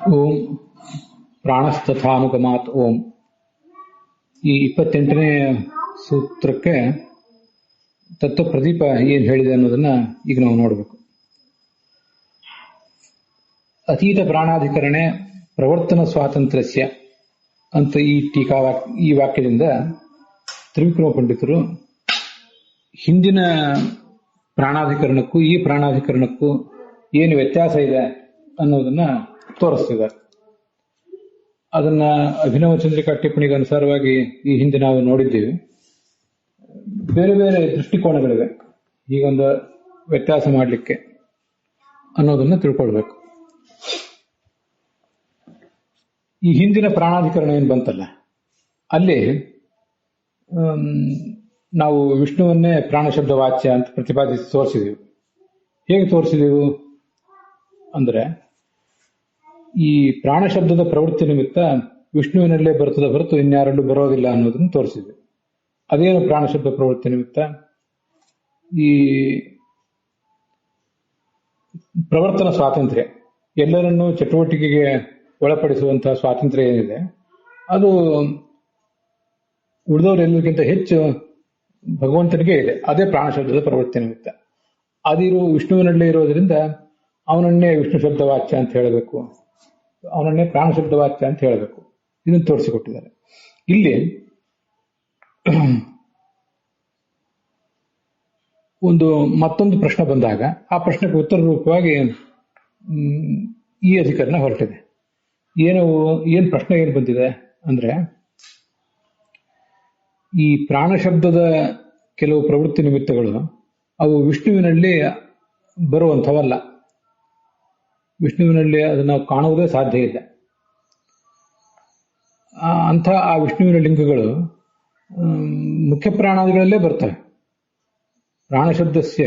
ಓಂ ಪ್ರಾಣಸ್ತಥಾನುಗಮಾತ್ ಓಂ. ಈ 28ನೇ ಸೂತ್ರಕ್ಕೆ ತತ್ವ ಪ್ರದೀಪ ಏನು ಹೇಳಿದೆ ಅನ್ನೋದನ್ನ ಈಗ ನಾವು ನೋಡಬೇಕು. ಅತೀತ ಪ್ರಾಣಾಧಿಕರಣೆ ಪ್ರವರ್ತನ ಸ್ವಾತಂತ್ರ್ಯಸ್ಯ ಅಂತ ಈ ವಾಕ್ಯದಿಂದ ತ್ರಿವಿಕ್ರಮ ಪಂಡಿತರು ಹಿಂದಿನ ಪ್ರಾಣಾಧಿಕರಣಕ್ಕೂ ಈ ಪ್ರಾಣಾಧಿಕರಣಕ್ಕೂ ಏನು ವ್ಯತ್ಯಾಸ ಇದೆ ಅನ್ನೋದನ್ನ ತೋರಿಸ್ತಿದ್ದಾರೆ. ಅದನ್ನ ಅಭಿನವ ಚಂದ್ರಿಕಾ ಟಿಪ್ಪಣಿಗೆ ಅನುಸಾರವಾಗಿ ಈ ಹಿಂದೆ ನಾವು ನೋಡಿದ್ದೀವಿ. ಬೇರೆ ಬೇರೆ ದೃಷ್ಟಿಕೋನಗಳಿವೆ ಹೀಗೊಂದು ವ್ಯತ್ಯಾಸ ಮಾಡಲಿಕ್ಕೆ ಅನ್ನೋದನ್ನ ತಿಳ್ಕೊಳ್ಬೇಕು. ಈ ಹಿಂದಿನ ಪ್ರಾಣಾಧಿಕರಣ ಏನು ಬಂತಲ್ಲ, ಅಲ್ಲಿ ನಾವು ವಿಷ್ಣುವನ್ನೇ ಪ್ರಾಣಶಬ್ದ ವಾಚ್ಯ ಅಂತ ಪ್ರತಿಪಾದಿಸಿ ತೋರಿಸಿದೆವು. ಹೇಗೆ ತೋರಿಸಿದೆವು ಅಂದ್ರೆ, ಈ ಪ್ರಾಣಶಬ್ದದ ಪ್ರವೃತ್ತಿ ನಿಮಿತ್ತ ವಿಷ್ಣುವಿನಲ್ಲೇ ಬರ್ತದೆ ಹೊರತು ಇನ್ಯಾರಲ್ಲೂ ಬರೋದಿಲ್ಲ ಅನ್ನೋದನ್ನು ತೋರಿಸಿದೆ. ಅದೇನು ಪ್ರಾಣಶಬ್ದ ಪ್ರವೃತ್ತಿ ನಿಮಿತ್ತ? ಈ ಪ್ರವರ್ತನ ಸ್ವಾತಂತ್ರ್ಯ, ಎಲ್ಲರನ್ನೂ ಚಟುವಟಿಕೆಗೆ ಒಳಪಡಿಸುವಂತಹ ಸ್ವಾತಂತ್ರ್ಯ ಏನಿದೆ ಅದು ಉಳಿದವರೆಲ್ಲರಿಗಿಂತ ಹೆಚ್ಚು ಭಗವಂತನಿಗೆ ಇದೆ. ಅದೇ ಪ್ರಾಣಶಬ್ದದ ಪ್ರವೃತ್ತಿ ನಿಮಿತ್ತ. ಅದಿರು ವಿಷ್ಣುವಿನಲ್ಲೇ ಇರೋದ್ರಿಂದ ಅವನನ್ನೇ ವಿಷ್ಣು ಶಬ್ದ ವಾಚ್ಯ ಅಂತ ಹೇಳಬೇಕು, ಅವನನ್ನೇ ಪ್ರಾಣಶಬ್ದ ವಾಚ್ಯ ಅಂತ ಹೇಳಬೇಕು. ಇದನ್ನು ತೋರಿಸಿಕೊಟ್ಟಿದ್ದಾರೆ. ಇಲ್ಲಿ ಮತ್ತೊಂದು ಪ್ರಶ್ನೆ ಬಂದಾಗ ಆ ಪ್ರಶ್ನೆಗೆ ಉತ್ತರ ರೂಪವಾಗಿ ಈ ಅಧಿಕರಣ ಹೊರಟಿದೆ. ಏನು ಪ್ರಶ್ನೆ ಏನು ಬಂದಿದೆ ಅಂದ್ರೆ, ಈ ಪ್ರಾಣಶಬ್ದದ ಕೆಲವು ಪ್ರವೃತ್ತಿ ನಿಮಿತ್ತಗಳು ಅವು ವಿಷ್ಣುವಿನಲ್ಲಿ ಬರುವಂಥವಲ್ಲ. ವಿಷ್ಣುವಿನಲ್ಲಿ ಅದನ್ನು ನಾವು ಕಾಣುವುದೇ ಸಾಧ್ಯ ಇಲ್ಲ. ಆ ವಿಷ್ಣುವಿನ ಲಿಂಗಗಳು ಮುಖ್ಯ ಪ್ರಾಣಾದಿಗಳಲ್ಲೇ ಬರ್ತವೆ. ಪ್ರಾಣಶಬ್ದಸ್ಯ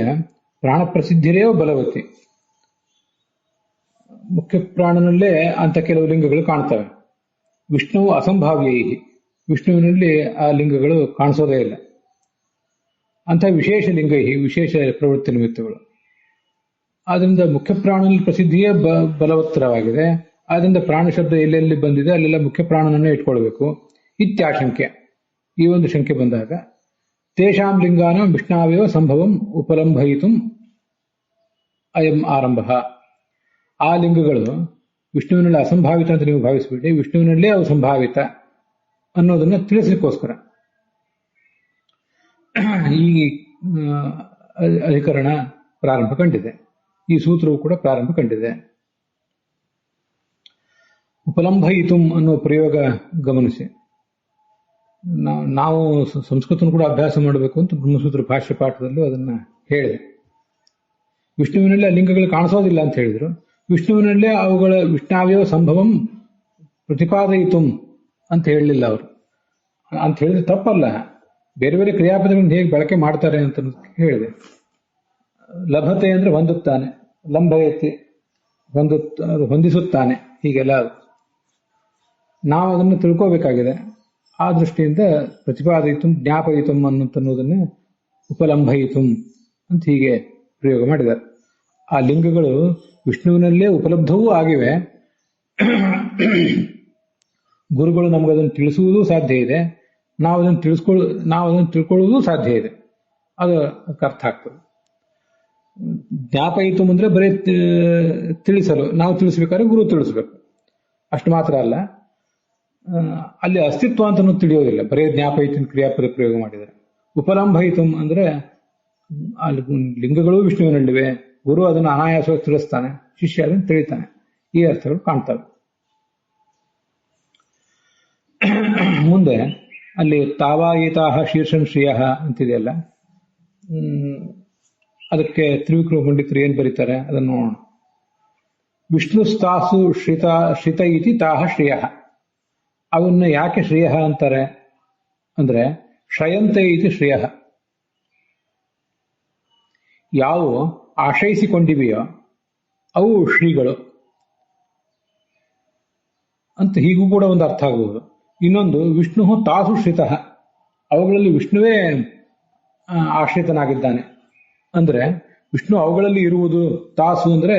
ಪ್ರಾಣ ಪ್ರಸಿದ್ಧಿರೇವ ಬಲವತಿ. ಮುಖ್ಯ ಪ್ರಾಣನಲ್ಲೇ ಅಂತ ಕೆಲವು ಲಿಂಗಗಳು ಕಾಣ್ತವೆ. ವಿಷ್ಣುವು ಅಸಂಭಾವ್ಯೈ, ವಿಷ್ಣುವಿನಲ್ಲಿ ಆ ಲಿಂಗಗಳು ಕಾಣಿಸೋದೇ ಇಲ್ಲ. ಅಂಥ ವಿಶೇಷ ಲಿಂಗೈ, ವಿಶೇಷ ಪ್ರವೃತ್ತಿ ನಿಮಿತ್ತಗಳು. ಆದ್ರಿಂದ ಮುಖ್ಯ ಪ್ರಾಣನಲ್ಲಿ ಪ್ರಸಿದ್ಧಿಯೇ ಬಲವತ್ತರವಾಗಿದೆ. ಆದ್ರಿಂದ ಪ್ರಾಣಶಬ್ದ ಎಲ್ಲೆಲ್ಲಿ ಬಂದಿದೆ ಅಲ್ಲೆಲ್ಲ ಮುಖ್ಯ ಪ್ರಾಣನನ್ನೇ ಇಟ್ಕೊಳ್ಬೇಕು ಇತ್ಯಾಶಂಕೆ. ಈ ಒಂದು ಶಂಕೆ ಬಂದಾಗ ತೇಷಾಂ ಲಿಂಗಾನಾಂ ವಿಷ್ಣಾವೇವ ಸಂಭವಂ ಉಪಲಂಭಯಿತು ಅಯಂ ಆರಂಭ. ಆ ಲಿಂಗಗಳು ವಿಷ್ಣುವಿನಲ್ಲಿ ಅಸಂಭಾವಿತ ಅಂತ ನೀವು ಭಾವಿಸಬೇಡಿ, ವಿಷ್ಣುವಿನಲ್ಲೇ ಅವು ಸಂಭಾವಿತ ಅನ್ನೋದನ್ನ ತಿಳಿಸಲಿಕ್ಕೋಸ್ಕರ ಈ ಅಧಿಕರಣ ಪ್ರಾರಂಭ ಕಂಡಿದೆ. ಈ ಸೂತ್ರವು ಕೂಡ ಪ್ರಾರಂಭ ಕಂಡಿದೆ. ಉಪಲಂಭಯಿತುಂ ಅನ್ನೋ ಪ್ರಯೋಗ ಗಮನಿಸಿ. ನಾವು ಸಂಸ್ಕೃತನ ಕೂಡ ಅಭ್ಯಾಸ ಮಾಡಬೇಕು ಅಂತ ಬ್ರಹ್ಮಸೂತ್ರ ಭಾಷ್ಯ ಪಾಠದಲ್ಲೂ ಅದನ್ನ ಹೇಳಿದೆ. ವಿಷ್ಣುವಿನಲ್ಲೇ ಲಿಂಗಗಳು ಕಾಣಿಸೋದಿಲ್ಲ ಅಂತ ಹೇಳಿದ್ರು. ವಿಷ್ಣುವಿನಲ್ಲೇ ಅವುಗಳ ವಿಷ್ಣಾವ್ಯವ ಸಂಭವಂ ಪ್ರತಿಪಾದಯಿತುಂ ಅಂತ ಹೇಳಲಿಲ್ಲ ಅವರು. ಅಂತ ಹೇಳಿದ್ರೆ ತಪ್ಪಲ್ಲ. ಬೇರೆ ಬೇರೆ ಕ್ರಿಯಾಪದಗಳನ್ನು ಹೇಗೆ ಬಳಕೆ ಮಾಡ್ತಾರೆ ಅಂತ ಹೇಳಿದೆ. ಲಭತೆ ಅಂದ್ರೆ ಹೊಂದುತ್ತಾನೆ, ಲಂಭಯತಿ ಹೊಂದಿಸುತ್ತಾನೆ, ಹೀಗೆಲ್ಲ ನಾವು ಅದನ್ನು ತಿಳ್ಕೋಬೇಕಾಗಿದೆ. ಆ ದೃಷ್ಟಿಯಿಂದ ಪ್ರತಿಪಾದಯಿತು ಜ್ಞಾಪಯಿತು ಅನ್ನೋದನ್ನೇ ಉಪಲಂಭಯಿತು ಅಂತ ಹೀಗೆ ಪ್ರಯೋಗ ಮಾಡಿದ್ದಾರೆ. ಆ ಲಿಂಗಗಳು ವಿಷ್ಣುವಿನಲ್ಲೇ ಉಪಲಬ್ಧವೂ ಆಗಿವೆ. ಗುರುಗಳು ನಮಗದನ್ನು ತಿಳಿಸುವುದೂ ಸಾಧ್ಯ ಇದೆ, ನಾವು ಅದನ್ನು ತಿಳ್ಕೊಳ್ಳುವುದೂ ಸಾಧ್ಯ ಇದೆ. ಅದು ಅರ್ಥ ಆಗ್ತದೆ. ಜ್ಞಾಪಯಿತು ಅಂದ್ರೆ ಬರೀ ತಿಳಿಸಲು, ನಾವು ತಿಳಿಸ್ಬೇಕಾದ್ರೆ ಗುರು ತಿಳಿಸ್ಬೇಕು ಅಷ್ಟು ಮಾತ್ರ ಅಲ್ಲ. ಅಲ್ಲಿ ಅಸ್ತಿತ್ವ ಅಂತ ತಿಳಿಯೋದಿಲ್ಲ, ಬರೀ ಜ್ಞಾಪಯಿತು ಕ್ರಿಯಾಪದ ಪ್ರಯೋಗ ಮಾಡಿದರೆ. ಉಪಲಂಭಯಿತು ಅಂದ್ರೆ ಅಲ್ಲಿ ಲಿಂಗಗಳು ವಿಷ್ಣುವಿನಲ್ಲಿವೆ, ಗುರು ಅದನ್ನು ಅನಾಯಾಸವಾಗಿ ತಿಳಿಸ್ತಾನೆ, ಶಿಷ್ಯ ಅದನ್ನು ತಿಳಿತಾನೆ. ಈ ಅರ್ಥಗಳು ಕಾಣ್ತವೆ. ಮುಂದೆ ಅಲ್ಲಿ ತಾವಾಯಿತಾಹ ಶೀರ್ಷಂ ಶ್ರಿಯ ಅಂತಿದೆಯಲ್ಲ, ಅದಕ್ಕೆ ತ್ರಿವಿಕ್ರಮ ಪಂಡಿತರು ಏನ್ ಬರೀತಾರೆ ಅದನ್ನು ನೋಡೋಣ. ವಿಷ್ಣುಸ್ತಾಸು ಶ್ರಿತ ಇತಿ ತಾಹ ಶ್ರಿಯ. ಅವನ್ನ ಯಾಕೆ ಶ್ರೇಯ ಅಂತಾರೆ ಅಂದ್ರೆ, ಶ್ರಯಂತೆ ಇತಿ ಶ್ರೇಯ. ಯಾವ ಆಶ್ರಯಿಸಿಕೊಂಡಿವೆಯೋ ಅವು ಶ್ರೀಗಳು ಅಂತ ಹೀಗೂ ಕೂಡ ಒಂದು ಅರ್ಥ ಆಗಬಹುದು. ಇನ್ನೊಂದು ವಿಷ್ಣು ತಾಸು ಶ್ರಿತ, ಅವುಗಳಲ್ಲಿ ವಿಷ್ಣುವೇ ಆಶ್ರಿತನಾಗಿದ್ದಾನೆ ಅಂದ್ರೆ ವಿಷ್ಣು ಅವುಗಳಲ್ಲಿ ಇರುವುದು. ತಾಸು ಅಂದ್ರೆ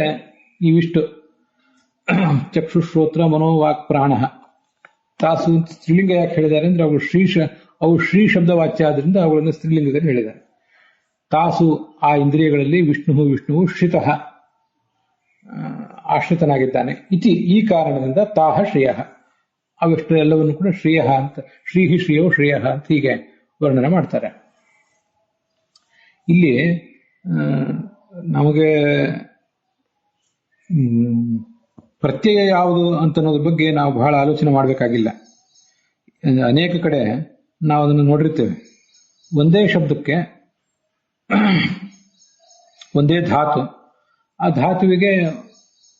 ಈ ವಿಷ್ಣು ಚಕ್ಷುಶ್ರೋತ್ರ ಮನೋವಾಕ್ ಪ್ರಾಣ. ತಾಸು ಸ್ತ್ರೀಲಿಂಗ ಯಾಕೆ ಹೇಳಿದ್ದಾರೆ ಅಂದ್ರೆ ಅವು ಶ್ರೀ ಶಬ್ದ ವಾಚ್ಯ ಆದ್ರಿಂದ ಅವುಗಳನ್ನು ಸ್ತ್ರೀಲಿಂಗದಲ್ಲಿ ಹೇಳಿದ್ದಾರೆ. ತಾಸು ಆ ಇಂದ್ರಿಯಗಳಲ್ಲಿ ವಿಷ್ಣುವು ಶ್ರಿತಃ ಆಶ್ರಿತನಾಗಿದ್ದಾನೆ. ಈ ಕಾರಣದಿಂದ ತಾಹ ಶ್ರೇಯ. ಅವಿಷ್ಟು ಎಲ್ಲವನ್ನು ಕೂಡ ಶ್ರೇಯ ಅಂತ, ಶ್ರೀಹಿ ಶ್ರೇಯೋ ಶ್ರೇಯ ಅಂತ ಹೀಗೆ ವರ್ಣನೆ ಮಾಡ್ತಾರೆ. ಇಲ್ಲಿ ನಮಗೆ ಪ್ರತ್ಯಯ ಯಾವುದು ಅಂತ ಅನ್ನೋದ್ರ ಬಗ್ಗೆ ನಾವು ಬಹಳ ಆಲೋಚನೆ ಮಾಡಬೇಕಾಗಿಲ್ಲ. ಅನೇಕ ಕಡೆ ನಾವು ಅದನ್ನು ನೋಡಿರ್ತೇವೆ. ಒಂದೇ ಶಬ್ದಕ್ಕೆ ಒಂದೇ ಧಾತು, ಆ ಧಾತುವಿಗೆ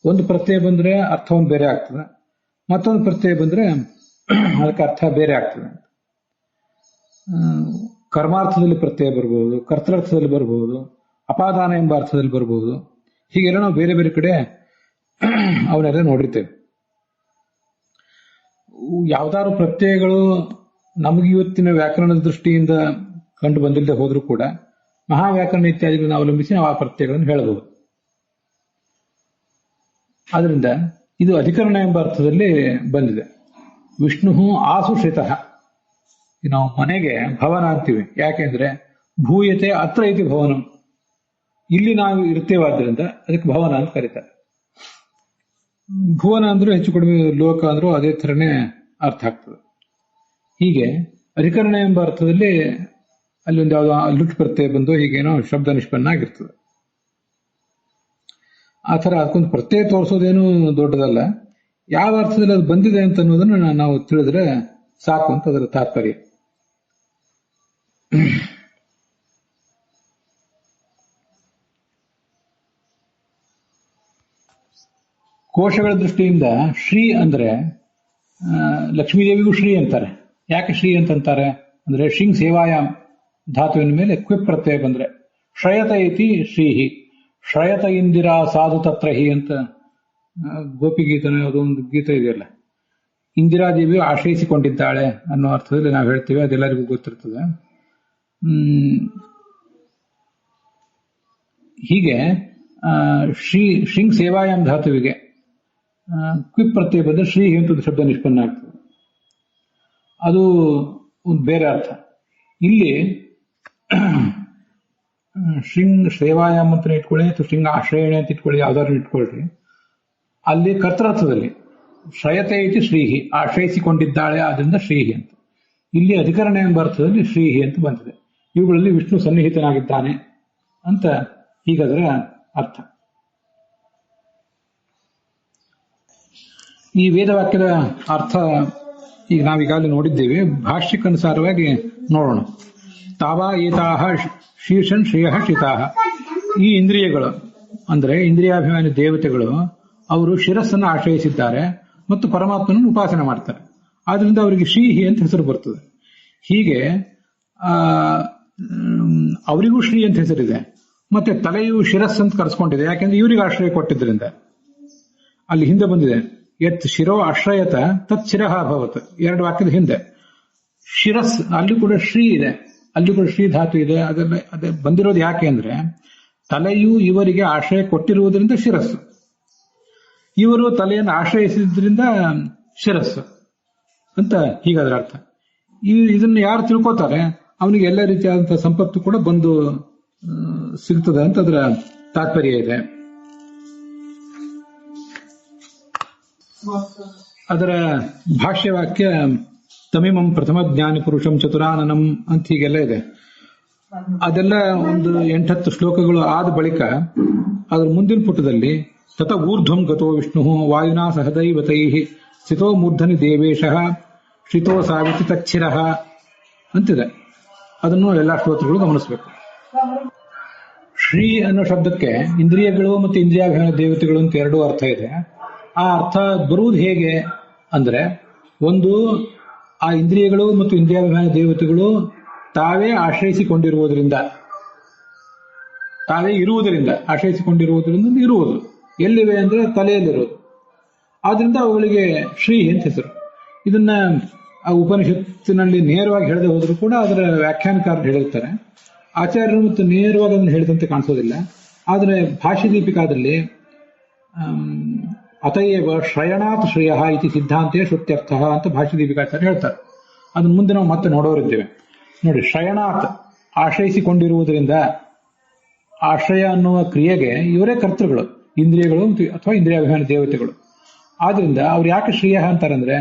ಒಂದು ಪ್ರತ್ಯಯ ಬಂದ್ರೆ ಅರ್ಥವನ್ನು ಬೇರೆ ಆಗ್ತದೆ, ಮತ್ತೊಂದು ಪ್ರತ್ಯಯ ಬಂದ್ರೆ ಅದಕ್ಕೆ ಅರ್ಥ ಬೇರೆ ಆಗ್ತದೆ. ಕರ್ಮಾರ್ಥದಲ್ಲಿ ಪ್ರತ್ಯಯ ಬರಬಹುದು, ಕರ್ತೃರ್ಥದಲ್ಲಿ ಬರಬಹುದು, ಅಪಾದಾನ ಎಂಬ ಅರ್ಥದಲ್ಲಿ ಬರಬಹುದು. ಹೀಗೆಲ್ಲ ನಾವು ಬೇರೆ ಬೇರೆ ಕಡೆ ಅವನ್ನೆಲ್ಲ ನೋಡಿರ್ತೇವೆ. ಯಾವ್ದಾದ್ರು ಪ್ರತ್ಯಯಗಳು ನಮಗೆ ಇವತ್ತಿನ ವ್ಯಾಕರಣದ ದೃಷ್ಟಿಯಿಂದ ಕಂಡು ಬಂದಿಲ್ಲದೆ ಹೋದ್ರೂ ಕೂಡ ಮಹಾವ್ಯಾಕರಣ ಇತ್ಯಾದಿಗಳನ್ನು ಅವಲಂಬಿಸಿ ನಾವು ಆ ಪ್ರತ್ಯಯಗಳನ್ನು ಹೇಳಬಹುದು. ಆದ್ರಿಂದ ಇದು ಅಧಿಕರಣ ಎಂಬ ಅರ್ಥದಲ್ಲಿ ಬಂದಿದೆ. ವಿಷ್ಣು ಆಸುಶ್ರಿತಃ. ನಾವು ಮನೆಗೆ ಭವನ ಅಂತೀವಿ, ಯಾಕೆಂದ್ರೆ ಭೂಯತೆ ಅತ್ರ ಇತಿ ಭವನ, ಇಲ್ಲಿ ನಾವು ಇರ್ತೇವಾದ್ರಿಂದ ಅದಕ್ಕೆ ಭವನ ಅಂತ ಕರೀತಾರೆ. ಭುವನ ಅಂದ್ರೂ ಹೆಚ್ಚು ಕಡಿಮೆ ಲೋಕ ಅಂದ್ರೂ ಅದೇ ಥರನೇ ಅರ್ಥ ಆಗ್ತದೆ. ಹೀಗೆ ಅಧಿಕರಣ ಎಂಬ ಅರ್ಥದಲ್ಲಿ ಅಲ್ಲೊಂದು ಯಾವುದೋ ಲುಟ್ ಪ್ರತ್ಯಯ ಬಂದು ಹೀಗೇನೋ ಶಬ್ದ ನಿಷ್ಪನ್ನ ಆಗಿರ್ತದೆ. ಆ ಥರ ಅದಕ್ಕೊಂದು ಪ್ರತ್ಯಯ ತೋರಿಸೋದೇನು ದೊಡ್ಡದಲ್ಲ. ಯಾವ ಅರ್ಥದಲ್ಲಿ ಅದು ಬಂದಿದೆ ಅಂತ ಅನ್ನೋದನ್ನ ನಾವು ತಿಳಿದ್ರೆ ಸಾಕು ಅಂತ ಅದರ ತಾತ್ಪರ್ಯ. ಕೋಶಗಳ ದೃಷ್ಟಿಯಿಂದ ಶ್ರೀ ಅಂದ್ರೆ ಲಕ್ಷ್ಮೀದೇವಿಗೂ ಶ್ರೀ ಅಂತಾರೆ. ಯಾಕೆ ಶ್ರೀ ಅಂತಂತಾರೆ ಅಂದ್ರೆ ಶಿಂಗ್ ಸೇವಾಯಾಮ್ ಧಾತುವಿನ ಮೇಲೆ ಕ್ವಿಪ್ ಪ್ರತ್ಯಯ ಬಂದ್ರೆ ಶ್ರಯತ ಇತಿ ಶ್ರೀಹಿ. ಶ್ರಯತ ಇಂದಿರಾ ಸಾಧು ತತ್ರ ಹಿ ಅಂತ ಗೋಪಿಗೀತನ ಅದೊಂದು ಗೀತ ಇದೆಯಲ್ಲ, ಇಂದಿರಾದೇವಿಯು ಆಶ್ರಯಿಸಿಕೊಂಡಿದ್ದಾಳೆ ಅನ್ನೋ ಅರ್ಥದಲ್ಲಿ ನಾವು ಹೇಳ್ತೀವಿ, ಅದೆಲ್ಲರಿಗೂ ಗೊತ್ತಿರ್ತದೆ. ಹೀಗೆ ಶಿಂಗ್ ಸೇವಾಯಾಮ್ ಧಾತುವಿಗೆ ಕ್ವಿಪ್ ಪ್ರತ್ಯಯ ಬಂದ್ರೆ ಶ್ರೀ ಅಂತ ಶಬ್ದ ನಿಷ್ಪನ್ನ ಆಗ್ತದೆ. ಅದು ಒಂದು ಬೇರೆ ಅರ್ಥ. ಇಲ್ಲಿ ಶೃಂಗ್ ಸೇವಾಯಾಮ್ ಅಂತ ಇಟ್ಕೊಳ್ಳಿ ಅಥವಾ ಶೃಂಗ ಆಶ್ರಯಣೆ ಅಂತ ಇಟ್ಕೊಳ್ಳಿ, ಯಾವ್ದಾದ್ರು ಇಟ್ಕೊಳ್ರಿ. ಅಲ್ಲಿ ಕರ್ತರ್ಥದಲ್ಲಿ ಶ್ರಯತೆ ಇತಿ ಶ್ರೀಹಿ, ಆಶ್ರಯಿಸಿಕೊಂಡಿದ್ದಾಳೆ ಆದ್ರಿಂದ ಶ್ರೀಹಿ ಅಂತ. ಇಲ್ಲಿ ಅಧಿಕರಣ ಎಂಬ ಅರ್ಥದಲ್ಲಿ ಶ್ರೀಹಿ ಅಂತ ಬಂದಿದೆ. ಇವುಗಳಲ್ಲಿ ವಿಷ್ಣು ಸನ್ನಿಹಿತನಾಗಿದ್ದಾನೆ ಅಂತ ಹೀಗದರ ಅರ್ಥ. ಈ ವೇದವಾಕ್ಯದ ಅರ್ಥ ಈಗ ನಾವೀಗಾಗಲೇ ನೋಡಿದ್ದೇವೆ. ಭಾಷ್ಯಕ್ಕನುಸಾರವಾಗಿ ನೋಡೋಣ. ತಾವಾ ಏತಾಹ ಶೀರ್ಷನ್ ಶ್ರೇಯ ಶ್ರಿತಾಹ. ಈ ಇಂದ್ರಿಯಗಳು ಅಂದ್ರೆ ಇಂದ್ರಿಯಾಭಿಮಾನಿ ದೇವತೆಗಳು ಅವರು ಶಿರಸ್ಸನ್ನು ಆಶ್ರಯಿಸಿದ್ದಾರೆ ಮತ್ತು ಪರಮಾತ್ಮನನ್ನು ಉಪಾಸನೆ ಮಾಡ್ತಾರೆ. ಆದ್ರಿಂದ ಅವರಿಗೆ ಶ್ರೀಹಿ ಅಂತ ಹೆಸರು ಬರ್ತದೆ. ಹೀಗೆ ಅವರಿಗೂ ಶ್ರೀ ಅಂತ ಹೆಸರಿದೆ. ಮತ್ತೆ ತಲೆಯು ಶಿರಸ್ ಅಂತ ಕರೆಸ್ಕೊಂಡಿದೆ, ಯಾಕೆಂದ್ರೆ ಇವರಿಗೆ ಆಶ್ರಯ ಕೊಟ್ಟಿದ್ದರಿಂದ. ಅಲ್ಲಿ ಹಿಂದೆ ಬಂದಿದೆ ಯತ್ ಶಿರೋ ಆಶ್ರಯತ ತತ್ ಶಿರಹ ಭವತ್. ಎರಡು ವಾಕ್ಯದ ಹಿಂದೆ ಶಿರಸ್, ಅಲ್ಲಿ ಕೂಡ ಶ್ರೀ ಇದೆ, ಅಲ್ಲಿ ಕೂಡ ಶ್ರೀ ಧಾತು ಇದೆ. ಅದೇ ಬಂದಿರೋದು ಯಾಕೆ ಅಂದ್ರೆ ತಲೆಯು ಇವರಿಗೆ ಆಶ್ರಯ ಕೊಟ್ಟಿರುವುದರಿಂದ ಶಿರಸ್ಸು, ಇವರು ತಲೆಯನ್ನು ಆಶ್ರಯಿಸಿದ್ರಿಂದ ಶಿರಸ್ಸು ಅಂತ ಹೀಗಾದ್ರ ಅರ್ಥ. ಇದನ್ನು ಯಾರು ತಿಳ್ಕೊತಾರೆ ಅವನಿಗೆ ಎಲ್ಲ ರೀತಿಯಾದಂತಹ ಸಂಪತ್ತು ಕೂಡ ಬಂದು ಸಿಗ್ತದೆ ಅಂತ ಅದರ ತಾತ್ಪರ್ಯ ಇದೆ. ಅದರ ಭಾಷ್ಯವಾಕ್ಯ ತಮಿಮಂ ಪ್ರಥಮ ಜ್ಞಾನಿ ಪುರುಷಂ ಚತುರಾನನಂ ಅಂತ ಹೀಗೆಲ್ಲ ಇದೆ. ಅದೆಲ್ಲ ಒಂದು 8-10 ಶ್ಲೋಕಗಳು ಆದ ಬಳಿಕ ಅದರ ಮುಂದಿನ ಪುಟದಲ್ಲಿ ತತ ಊರ್ಧ್ವಂ ಗತೋ ವಿಷ್ಣು ವಾಯುನಾ ಸಹದೈವತೈ ಸ್ಥಿತೋ ಮೂರ್ಧನಿ ದೇವೇಶಃ ಶ್ರಿತೋ ಸಾವಿತಿ ತಚ್ಚಿರಃ ಅಂತಿದೆ. ಅದನ್ನು ಎಲ್ಲಾ ಶ್ಲೋತ್ರಗಳು ಗಮನಿಸಬೇಕು. ಶ್ರೀ ಅನ್ನೋ ಶಬ್ದಕ್ಕೆ ಇಂದ್ರಿಯಗಳು ಮತ್ತು ಇಂದ್ರಿಯಾಭಿಮಾನ ದೇವತೆಗಳು ಅಂತ ಎರಡೂ ಅರ್ಥ ಇದೆ. ಆ ಅರ್ಥ ಬರುವುದು ಹೇಗೆ ಅಂದ್ರೆ, ಒಂದು ಆ ಇಂದ್ರಿಯಗಳು ಮತ್ತು ಇಂದ್ರಿಯಾಭಿಮಾನ ದೇವತೆಗಳು ತಾವೇ ಆಶ್ರಯಿಸಿಕೊಂಡಿರುವುದರಿಂದ, ತಾವೇ ಇರುವುದರಿಂದ, ಆಶ್ರಯಿಸಿಕೊಂಡಿರುವುದರಿಂದ ಇರುವುದು ಎಲ್ಲಿವೆ ಅಂದ್ರೆ ತಲೆಯಲ್ಲಿರುವುದು. ಆದ್ರಿಂದ ಅವುಗಳಿಗೆ ಶ್ರೀ ಅಂತ ಹೆಸರು. ಇದನ್ನ ಆ ಉಪನಿಷತ್ತಿನಲ್ಲಿ ನೇರವಾಗಿ ಹೇಳದೆ ಹೋದರೂ ಕೂಡ ಅದರ ವ್ಯಾಖ್ಯಾನಕಾರರು ಹೇಳಿರ್ತಾರೆ. ಆಚಾರ್ಯರು ಮತ್ತು ನೇರವಾಗಿ ಅದನ್ನು ಹೇಳಿದಂತೆ ಕಾಣಿಸೋದಿಲ್ಲ. ಆದರೆ ಭಾಷ್ಯ ದೀಪಿಕಾದಲ್ಲಿ ಅತಯೇವ ಶ್ರಯಣಾತ್ ಶ್ರೇಯ ಇತಿ ಸಿದ್ಧಾಂತೇ ಶ್ರುತ್ಯರ್ಥ ಅಂತ ಭಾಷ್ಯ ದೀಪಿಕಾಚಾರ್ಯ ಹೇಳ್ತಾರೆ. ಅದನ್ನು ಮುಂದೆ ನಾವು ಮತ್ತೆ ನೋಡೋರಿದ್ದೇವೆ. ನೋಡಿ, ಶ್ರಯಣಾತ್ ಆಶ್ರಯಿಸಿಕೊಂಡಿರುವುದರಿಂದ, ಆಶ್ರಯ ಅನ್ನುವ ಕ್ರಿಯೆಗೆ ಇವರೇ ಕರ್ತೃಗಳು, ಇಂದ್ರಿಯಗಳು ಅಥವಾ ಇಂದ್ರಿಯಾಭಿಮಾನಿ ದೇವತೆಗಳು. ಆದ್ರಿಂದ ಅವ್ರು ಯಾಕೆ ಶ್ರೇಯ ಅಂತಾರಂದ್ರೆ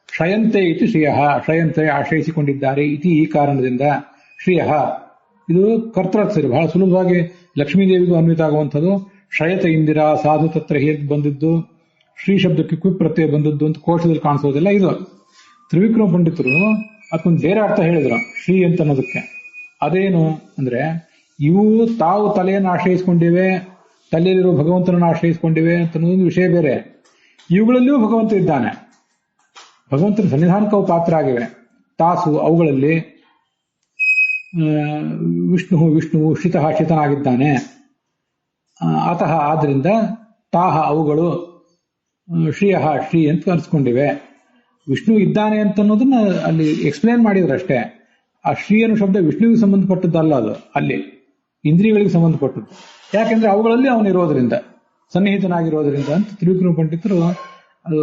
ಶ್ರಯಂತೆ ಇತಿ ಶ್ರೇಯ, ಶ್ರಯಂತೆ ಆಶ್ರಯಿಸಿಕೊಂಡಿದ್ದಾರೆ ಇತಿ, ಈ ಕಾರಣದಿಂದ ಶ್ರೇಯ ಇದು ಕರ್ತೃ ಬಹಳ ಸುಲಭವಾಗಿ ಲಕ್ಷ್ಮೀದೇವಿಗೂ ಅನ್ವಿತ ಆಗುವಂಥದ್ದು. ಶ್ರಯತ ಇಂದಿರಾ ಸಾಧು ತತ್ರ ಹೇಗೆ ಬಂದಿದ್ದು, ಶ್ರೀ ಶಬ್ದಕ್ಕೆ ಕ್ವಿಪ್ ಪ್ರತ್ಯಯ ಬಂದದ್ದು ಅಂತ ಕೋಶದಲ್ಲಿ ಕಾಣಿಸೋದಿಲ್ಲ. ಇದು ತ್ರಿವಿಕ್ರಮ ಪಂಡಿತರು ಅದಕ್ಕೊಂದು ಬೇರೆ ಅರ್ಥ ಹೇಳಿದ್ರು ಶ್ರೀ ಅಂತ ಅನ್ನೋದಕ್ಕೆ. ಅದೇನು ಅಂದ್ರೆ, ಇವು ತಾವು ತಲೆಯನ್ನು ಆಶ್ರಯಿಸಿಕೊಂಡಿವೆ, ತಲೆಯಲ್ಲಿರುವ ಭಗವಂತನನ್ನು ಆಶ್ರಯಿಸಿಕೊಂಡಿವೆ ಅಂತ ಅನ್ನೋದೊಂದು ವಿಷಯ ಬೇರೆ. ಇವುಗಳಲ್ಲಿಯೂ ಭಗವಂತ ಇದ್ದಾನೆ, ಭಗವಂತನ ಸನ್ನಿಧಾನಕ್ಕವು ಪಾತ್ರ ಆಗಿವೆ. ತಾಸು ಅವುಗಳಲ್ಲಿ ವಿಷ್ಣುವು ಶಿತನಾಗಿದ್ದಾನೆ. ಅತಃ ಆದ್ರಿಂದ ತಾಹ ಅವುಗಳು ಶ್ರೀಯ ಶ್ರೀ ಅಂತ ಅನಿಸ್ಕೊಂಡಿವೆ. ವಿಷ್ಣು ಇದ್ದಾನೆ ಅಂತ ಅನ್ನೋದನ್ನ ಅಲ್ಲಿ ಎಕ್ಸ್ಪ್ಲೇನ್ ಮಾಡಿದ್ರಷ್ಟೇ. ಆ ಶ್ರೀ ಅನ್ನೋ ಶಬ್ದ ವಿಷ್ಣುವಿಗೆ ಸಂಬಂಧಪಟ್ಟದ್ದಲ್ಲ, ಅದು ಅಲ್ಲಿ ಇಂದ್ರಿಯಗಳಿಗೆ ಸಂಬಂಧಪಟ್ಟದ್ದು. ಯಾಕೆಂದ್ರೆ ಅವುಗಳಲ್ಲಿ ಅವನಿರೋದ್ರಿಂದ, ಸನ್ನಿಹಿತನಾಗಿರೋದ್ರಿಂದ ಅಂತ ತ್ರಿವಿಕ್ರಮ ಪಂಡಿತರು ಅದು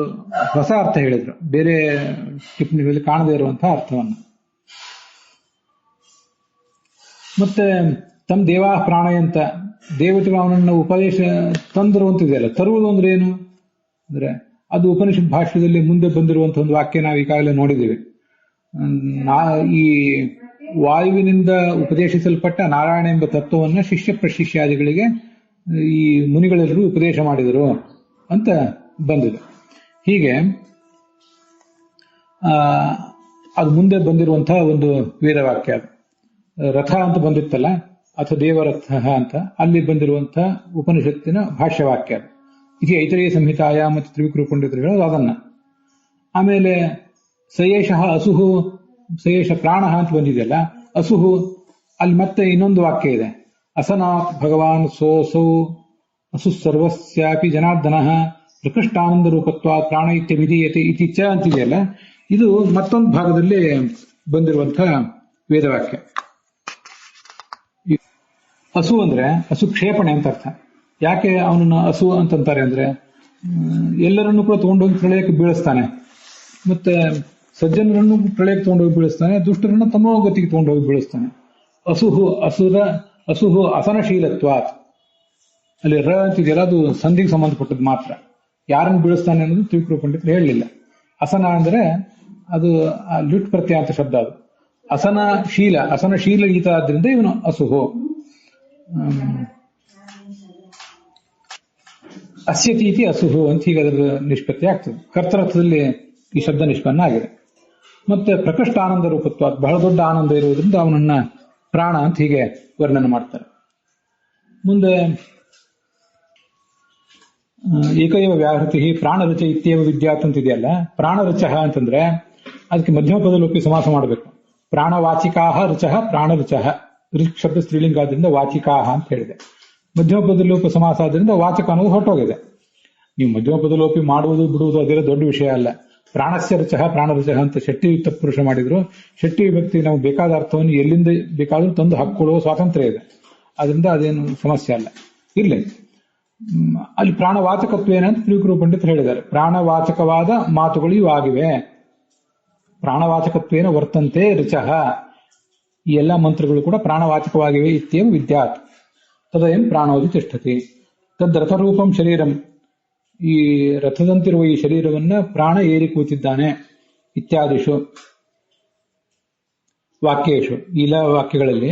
ಹೊಸ ಅರ್ಥ ಹೇಳಿದ್ರು, ಬೇರೆ ಟಿಪ್ಪಣಿಗಳಲ್ಲಿ ಕಾಣದೇ ಇರುವಂತಹ ಅರ್ಥವನ್ನು. ಮತ್ತೆ ತಮ್ಮ ದೇವಾ ಪ್ರಾಣಯಂತ, ದೇವತೆಗಳು ಅವನನ್ನು ಉಪದೇಶ ತಂದರು ಅಂತಿದೆಯಲ್ಲ, ತರುವುದು ಅಂದ್ರೆ ಏನು ಅಂದ್ರೆ ಅದು ಉಪನಿಷತ್ ಭಾಷ್ಯದಲ್ಲಿ ಮುಂದೆ ಬಂದಿರುವಂತಹ ಒಂದು ವಾಕ್ಯ ನಾವು ಈಗಾಗಲೇ ನೋಡಿದ್ದೀವಿ. ಈ ವಾಯುವಿನಿಂದ ಉಪದೇಶಿಸಲ್ಪಟ್ಟ ನಾರಾಯಣ ಎಂಬ ತತ್ವವನ್ನು ಶಿಷ್ಯ ಪ್ರಶಿಷ್ಯಾದಿಗಳಿಗೆ ಈ ಮುನಿಗಳೆಲ್ಲರೂ ಉಪದೇಶ ಮಾಡಿದರು ಅಂತ ಬಂದಿದೆ. ಹೀಗೆ ಅದು ಮುಂದೆ ಬಂದಿರುವಂತಹ ಒಂದು ವೇದವಾಕ್ಯ. ಅದು ರಥ ಅಂತ ಬಂದಿತ್ತಲ್ಲ, ಅಥವಾ ದೇವರಥ ಅಂತ ಅಲ್ಲಿ ಬಂದಿರುವಂತಹ ಉಪನಿಷತ್ತಿನ ಭಾಷ್ಯವಾಕ್ಯ. ಇದು ಐತರೇಯ ಸಂಹಿತಾಯ ಮತ್ತು ತ್ರಿವಿಕ್ರಮ ಪಂಡಿತರು ಹೇಳೋದು ಅದನ್ನ. ಆಮೇಲೆ ಸಯೇಷ ಅಸುಹು, ಸಯೇಷ ಪ್ರಾಣ ಅಂತ ಬಂದಿದೆಯಲ್ಲ, ಅಸುಹು ಅಲ್ಲಿ ಮತ್ತೆ ಇನ್ನೊಂದು ವಾಕ್ಯ ಇದೆ. ಅಸನಾತ್ ಭಗವಾನ್ ಸೋಸೌ ಅಸು ಸರ್ವಸ್ಯಾಪಿ ಜನಾರ್ದನ ಪ್ರಕೃಷ್ಟಾನಂದ ರೂಪತ್ವ ಪ್ರಾಣ ಇತ್ಯಭಿಧೀಯತೆ ಇತಿ ಚ ಅಂತಿದೆಯಲ್ಲ, ಇದು ಮತ್ತೊಂದು ಭಾಗದಲ್ಲಿ ಬಂದಿರುವಂತಹ ವೇದವಾಕ್ಯ. ಹಸು ಅಂದ್ರೆ ಹಸು ಕ್ಷೇಪಣೆ ಅಂತ ಅರ್ಥ. ಯಾಕೆ ಅವನನ್ನು ಹಸು ಅಂತಂತಾರೆ ಅಂದ್ರೆ, ಎಲ್ಲರನ್ನೂ ಕೂಡ ತಗೊಂಡೋಗಿ ಪ್ರಳಯಕ್ಕೆ ಬೀಳಿಸ್ತಾನೆ, ಮತ್ತೆ ಸಜ್ಜನರನ್ನು ಪ್ರಳಯಕ್ಕೆ ತಗೊಂಡೋಗಿ ಬೀಳಿಸ್ತಾನೆ, ದುಷ್ಟರನ್ನು ತಮ್ಮ ಗತಿಗೆ ತಗೊಂಡೋಗಿ ಬೀಳಿಸ್ತಾನೆ. ಅಸುಹು ಅಸನಶೀಲತ್ವಾತ್, ಅಲ್ಲಿ ರ ಅಂತಿದೆಯಲ್ಲ ಅದು ಸಂಧಿಗೆ ಸಂಬಂಧಪಟ್ಟದ್ದು ಮಾತ್ರ. ಯಾರನ್ನು ಬೀಳಿಸ್ತಾನೆ ಅನ್ನೋದು ತ್ರಿವಿಕ್ರಮ ಪಂಡಿತರು ಹೇಳಲಿಲ್ಲ. ಅಸನ ಅಂದ್ರೆ ಅದು ಲ್ಯುಟ್ ಪ್ರತ್ಯಯ ಅಂತ ಶಬ್ದ. ಅದು ಅಸನಶೀಲ ಈತ ಆದ್ರಿಂದ ಇವನು ಅಸುಹು. ಅಸ್ಯತೀತಿ ಅಸುಹು ಅಂತ ಹೀಗೆ ಅದರ ನಿಷ್ಪತ್ತಿ ಆಗ್ತದೆ. ಕರ್ತರ್ಥದಲ್ಲಿ ಈ ಶಬ್ದ ನಿಷ್ಪನ್ನ ಆಗಿದೆ. ಮತ್ತೆ ಪ್ರಕೃಷ್ಟ ಆನಂದ ರೂಪತ್ವ, ಬಹಳ ದೊಡ್ಡ ಆನಂದ ಇರುವುದರಿಂದ ಅವನನ್ನ ಪ್ರಾಣ ಅಂತ ಹೀಗೆ ವರ್ಣನೆ ಮಾಡ್ತಾರೆ. ಮುಂದೆ ಏಕೈವ ವ್ಯಾಹೃತಿ ಪ್ರಾಣರಚ ಇತ್ಯೇವ ವಿದ್ಯಾತ್ ಅಂತಿದೆಯಲ್ಲ, ಪ್ರಾಣರಚ ಅಂತಂದ್ರೆ ಅದಕ್ಕೆ ಮಧ್ಯಮ ಪದಲೋಪಿ ಸಮಾಸ ಮಾಡಬೇಕು. ಪ್ರಾಣವಾಚಿಕಾಹ ರುಚಃ ಪ್ರಾಣರುಚಃ, ಋಕ್ ಶಬ್ದ ಸ್ತ್ರೀಲಿಂಗ ಆದ್ರಿಂದ ವಾಚಿಕಾಹ ಅಂತ ಹೇಳಿದೆ. ಮಧ್ಯಮ ಪದಲೋಪ ಸಮಾಸ ಆದ್ರಿಂದ ವಾಚಕ ಅನ್ನೋದು ಹೊರಟೋಗಿದೆ. ನೀವು ಮಧ್ಯಮ ಪದಲೋಪಿ ಮಾಡುವುದು ಬಿಡುವುದು ಅದೆಲ್ಲ ದೊಡ್ಡ ವಿಷಯ ಅಲ್ಲ. ಪ್ರಾಣಸ್ಯ ರುಚಃ ಪ್ರಾಣರುಚಃ ಅಂತ ಶೆಟ್ಟಿ ಪುರುಷ ಮಾಡಿದ್ರು. ಶೆಟ್ಟಿ ವ್ಯಕ್ತಿ ನಾವು ಬೇಕಾದ ಅರ್ಥವನ್ನು ಎಲ್ಲಿಂದ ಬೇಕಾದ್ರೂ ತಂದು ಹಾಕೊಳ್ಳುವ ಸ್ವಾತಂತ್ರ್ಯ ಇದೆ, ಅದರಿಂದ ಅದೇನು ಸಮಸ್ಯೆ ಅಲ್ಲ. ಇರ್ಲಿ, ಅಲ್ಲಿ ಪ್ರಾಣವಾಚಕತ್ವೇನ ಅಂತ ತ್ರಿವಿಕ್ರಮ ಪಂಡಿತರು ಹೇಳಿದ್ದಾರೆ. ಪ್ರಾಣವಾಚಕವಾದ ಮಾತುಗಳು ಇವು ಆಗಿವೆ. ಪ್ರಾಣವಾಚಕತ್ವೇನ ವರ್ತಂತೆ ರುಚಃ, ಈ ಎಲ್ಲಾ ಮಂತ್ರಗಳು ಕೂಡ ಪ್ರಾಣವಾಚಕವಾಗಿವೆ. ಇತ್ಯೇವ ವಿದ್ಯಾತ್ ತದಯಂ ಪ್ರಾಣೋದಿ ತಿಷ್ಠತಿ. ತದ್ ರಥರೂಪಂ ಶರೀರಂ, ಈ ರಥದಂತಿರುವ ಈ ಶರೀರವನ್ನ ಪ್ರಾಣ ಏರಿ ಕೂತಿದ್ದಾನೆ. ಇತ್ಯಾದಿಷು ವಾಕ್ಯೇಶು, ಇಲ್ಲ ವಾಕ್ಯಗಳಲ್ಲಿ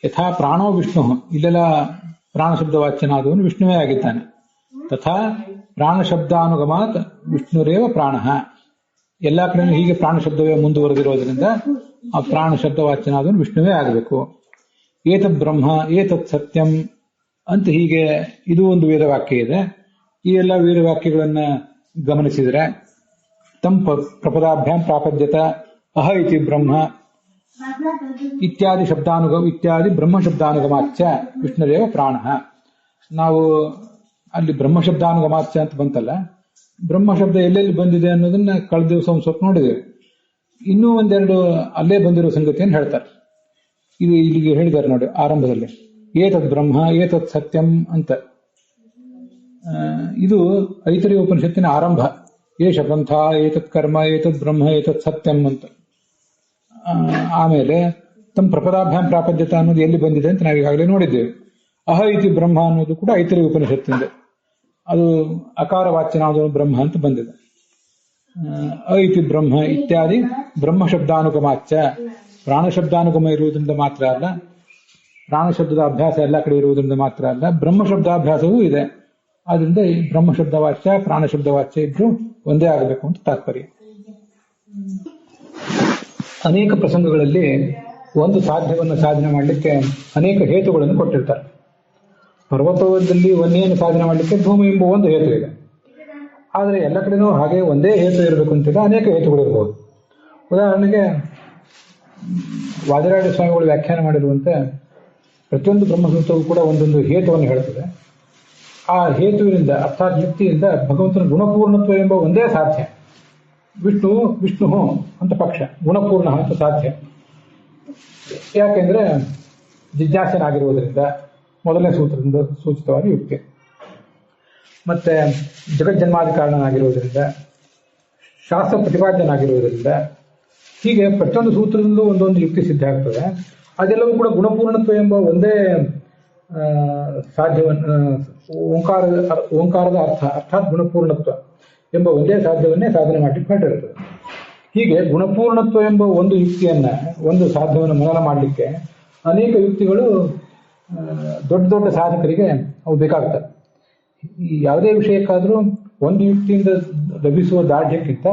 ಯಥಾ ಪ್ರಾಣೋ ವಿಷ್ಣು, ಇಲ್ಲೆಲ್ಲ ಪ್ರಾಣ ಶಬ್ದವಾಚ್ಯನಾದವನು ವಿಷ್ಣುವೇ ಆಗಿದ್ದಾನೆ. ತಥಾ ಪ್ರಾಣ ಶಬ್ದಾನುಗಮಾತ್ ವಿಷ್ಣುರೇವ ಪ್ರಾಣ, ಎಲ್ಲಾ ಕಡೆ ಹೀಗೆ ಪ್ರಾಣ ಶಬ್ದವೇ ಮುಂದುವರೆದಿರೋದ್ರಿಂದ ಆ ಪ್ರಾಣ ಶಬ್ದವಾಚ್ಯನಾದವನು ವಿಷ್ಣುವೇ ಆಗಬೇಕು. ಏತದ್ ಬ್ರಹ್ಮ ಏತತ್ ಸತ್ಯಂ ಅಂತ ಹೀಗೆ ಇದು ಒಂದು ವೇದವಾಕ್ಯ ಇದೆ. ಈ ಎಲ್ಲ ವೇದವಾಕ್ಯಗಳನ್ನ ಗಮನಿಸಿದರೆ ತಂ ಪ್ರಪದಾಭ್ಯಾಂ ಪ್ರಾಪದ್ಯತ ಅಹ ಇತಿ ಬ್ರಹ್ಮ ಇತ್ಯಾದಿ ಶಬ್ದಾನುಗಮ ಇತ್ಯಾದಿ ಬ್ರಹ್ಮ ಶಬ್ದಾನುಗಮಾಚ್ಯ ವಿಷ್ಣುರೇವ ಪ್ರಾಣ. ನಾವು ಅಲ್ಲಿ ಬ್ರಹ್ಮ ಶಬ್ದಾನುಗಮಾಚ್ಯ ಅಂತ ಬಂತಲ್ಲ, ಬ್ರಹ್ಮ ಶಬ್ದ ಎಲ್ಲೆಲ್ಲಿ ಬಂದಿದೆ ಅನ್ನೋದನ್ನ ಕಳೆದ ದಿವಸ ಒಂದು ಸ್ವಲ್ಪ ನೋಡಿದ್ದೇವೆ. ಇನ್ನೂ ಒಂದೆರಡು ಅಲ್ಲೇ ಬಂದಿರೋ ಸಂಗತಿಯನ್ನು ಹೇಳ್ತಾರೆ. ಇದು ಇಲ್ಲಿಗೆ ಹೇಳಿದ್ದಾರೆ ನೋಡಿ ಆರಂಭದಲ್ಲಿ, ಏತದ್ ಬ್ರಹ್ಮ ಏತತ್ ಸತ್ಯಂ ಅಂತ. ಇದು ಐತರೇಯ ಉಪನಿಷತ್ತಿನ ಆರಂಭ. ಏಷ ಪಂಥ ಏತತ್ ಕರ್ಮ ಏತದ್ ಬ್ರಹ್ಮ ಏತತ್ ಸತ್ಯಂ ಅಂತ. ಆಮೇಲೆ ತಮ್ಮ ಪ್ರಪದಾಭ್ಯಾಂ ಪ್ರಾಪದ್ಯತ ಅನ್ನೋದು ಎಲ್ಲಿ ಬಂದಿದೆ ಅಂತ ನಾವು ಈಗಾಗಲೇ ನೋಡಿದ್ದೇವೆ. ಅಹ ಇತಿ ಬ್ರಹ್ಮ ಅನ್ನೋದು ಕೂಡ ಐತರೇಯ ಉಪನಿಷತ್ತಿಂದ. ಅದು ಅಕಾರ ವಾಚ್ಯನಾದ ಬ್ರಹ್ಮ ಅಂತ ಬಂದಿದೆ. ಅ ಇತಿ ಬ್ರಹ್ಮ ಇತ್ಯಾದಿ ಬ್ರಹ್ಮ ಶಬ್ದಾನುಗಮಾಚ, ಪ್ರಾಣಶಬ್ದಾನುಗಮ ಇರುವುದರಿಂದ ಮಾತ್ರ ಅಲ್ಲ, ಪ್ರಾಣಶಬ್ದದ ಅಭ್ಯಾಸ ಎಲ್ಲ ಕಡೆ ಇರುವುದರಿಂದ ಮಾತ್ರ ಅಲ್ಲ, ಬ್ರಹ್ಮ ಶಬ್ದಾಭ್ಯಾಸವೂ ಇದೆ. ಆದ್ರಿಂದ ಈ ಬ್ರಹ್ಮ ಶಬ್ದವಾಚ್ಯ ಪ್ರಾಣಶಬ್ದವಾಚ್ಯ ಇದ್ರು ಒಂದೇ ಆಗಬೇಕು ಅಂತ ತಾತ್ಪರ್ಯ. ಅನೇಕ ಪ್ರಸಂಗಗಳಲ್ಲಿ ಒಂದು ಸಾಧ್ಯವನ್ನು ಸಾಧನೆ ಮಾಡಲಿಕ್ಕೆ ಅನೇಕ ಹೇತುಗಳನ್ನು ಕೊಟ್ಟಿರ್ತಾರೆ. ಪರ್ವತದಲ್ಲಿ ವನ್ಯವನ್ನು ಸಾಧನೆ ಮಾಡಲಿಕ್ಕೆ ಭೂಮಿ ಎಂಬ ಒಂದು ಹೇತು ಇದೆ. ಆದರೆ ಎಲ್ಲ ಕಡೆನೂ ಹಾಗೆ ಒಂದೇ ಹೇತು ಇರಬೇಕು ಅಂತಿಲ್ಲ, ಅನೇಕ ಹೇತುಗಳಿರ್ಬೋದು. ಉದಾಹರಣೆಗೆ ವಾದಿರಾಜ ಸ್ವಾಮಿಗಳು ವ್ಯಾಖ್ಯಾನ ಮಾಡಿರುವಂತೆ ಪ್ರತಿಯೊಂದು ಬ್ರಹ್ಮಸೂತ್ರವೂ ಕೂಡ ಒಂದೊಂದು ಹೇತುವನ್ನು ಹೇಳುತ್ತದೆ. ಆ ಹೇತುವಿನಿಂದ ಅರ್ಥಾತ್ ಯುಕ್ತಿಯಿಂದ ಭಗವಂತನ ಗುಣಪೂರ್ಣತ್ವ ಎಂಬ ಒಂದೇ ಸಾಧ್ಯ. ವಿಷ್ಣು ಅಂತ ಪಕ್ಷ, ಗುಣಪೂರ್ಣ ಅಂತ ಸಾಧ್ಯ. ಯಾಕೆಂದ್ರೆ ಜಿಜ್ಞಾಸನಾಗಿರುವುದರಿಂದ ಮೊದಲನೇ ಸೂತ್ರದಿಂದ ಸೂಚಿತವಾದ ಯುಕ್ತಿ, ಮತ್ತೆ ಜಗಜ್ಜನ್ಮಾದಿ ಕಾರಣನಾಗಿರುವುದರಿಂದ, ಶಾಸ್ತ್ರ ಪ್ರತಿಪಾದ್ಯನಾಗಿರುವುದರಿಂದ, ಹೀಗೆ ಪ್ರತಿಯೊಂದು ಸೂತ್ರದಿಂದಲೂ ಒಂದೊಂದು ಯುಕ್ತಿ ಸಿದ್ಧ ಆಗ್ತದೆ. ಅದೆಲ್ಲವೂ ಕೂಡ ಗುಣಪೂರ್ಣತ್ವ ಎಂಬ ಒಂದೇ ಸಾಧ್ಯವನ್ನು, ಓಂಕಾರದ ಅರ್ಥ ಅರ್ಥಾತ್ ಗುಣಪೂರ್ಣತ್ವ ಎಂಬ ಒಂದೇ ಸಾಧ್ಯವನ್ನೇ ಸಾಧನೆ ಮಾಡಲಿಕ್ಕೆ ಹೊರಟಿರುತ್ತದೆ. ಹೀಗೆ ಗುಣಪೂರ್ಣತ್ವ ಎಂಬ ಒಂದು ಯುಕ್ತಿಯನ್ನ, ಒಂದು ಸಾಧ್ಯವನ್ನು ಮನನ ಮಾಡಲಿಕ್ಕೆ ಅನೇಕ ಯುಕ್ತಿಗಳು ದೊಡ್ಡ ದೊಡ್ಡ ಸಾಧಕರಿಗೆ ಅವು ಬೇಕಾಗ್ತವೆ. ಈ ಯಾವುದೇ ವಿಷಯಕ್ಕಾದರೂ ಒಂದು ಯುಕ್ತಿಯಿಂದ ಲಭಿಸುವ ದಾರ್ಢ್ಯಕ್ಕಿಂತ